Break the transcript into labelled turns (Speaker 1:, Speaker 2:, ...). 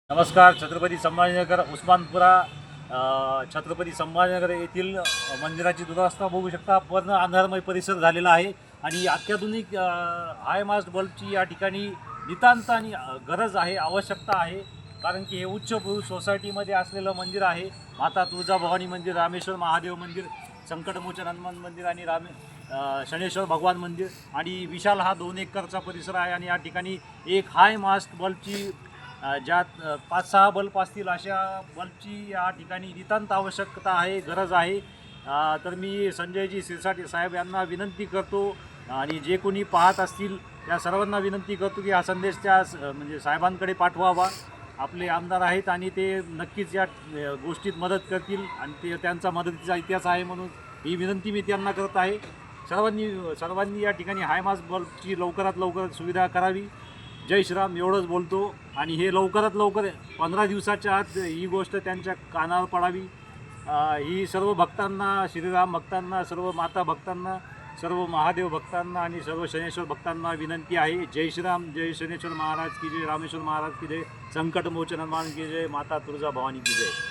Speaker 1: नमस्कार. छत्रपती संभाजीनगर उस्मानपुरा छत्रपती संभाजीनगर येथील मंदिराची दुरावस्था बघू शकता. पूर्ण अंधारमय परिसर झालेला आहे आणि अत्याधुनिक हाय मास्ट बल्बची या ठिकाणी नितांत आणि गरज आहे, आवश्यकता आहे. कारण की हे उच्चभ्रू सोसायटीमध्ये असलेलं मंदिर आहे. माता तुळजाभवानी मंदिर, रामेश्वर महादेव मंदिर, संकटमोचन हनुमान मंदिर आणि शनेश्वर भगवान मंदिर आणि विशाल हा 2 एकरचा परिसर आहे. आणि या ठिकाणी एक हाय मास्ट बल्बची ज्यात 5-6 बल्ब असतील अशा बल्बची या ठिकाणी नितांत आवश्यकता आहे, गरज आहे. तर मी संजयजी सिरसाटे साहेब यांना विनंती करतो आणि जे कोणी पाहत असतील त्या सर्वांना विनंती करतो की हा संदेश त्या म्हणजे साहेबांकडे पाठवावा. आपले आमदार आहेत आणि ते नक्कीच या गोष्टीत मदत करतील आणि ते त्यांचा मदतीचा इतिहास आहे, म्हणून ही विनंती मी त्यांना करत आहे. सर्वांनी या ठिकाणी हाय मास्ट बल्बची लवकरात लवकर सुविधा करावी. जय श्रीराम एवढंच बोलतो. आणि हे लवकरात लवकर 15 दिवसाच्या आत ही गोष्ट त्यांच्या कानावर पडावी. ही सर्व भक्तांना, श्रीराम भक्तांना, सर्व माता भक्तांना, सर्व महादेव भक्तांना आणि सर्व शनेश्वर भक्तांना विनंती आहे. जय श्रीराम, जय शनेश्वर महाराज की जय, रामेश्वर महाराज की जय, संकटमोचन हनुमान की जय, माता तुळजाभवानी की जय.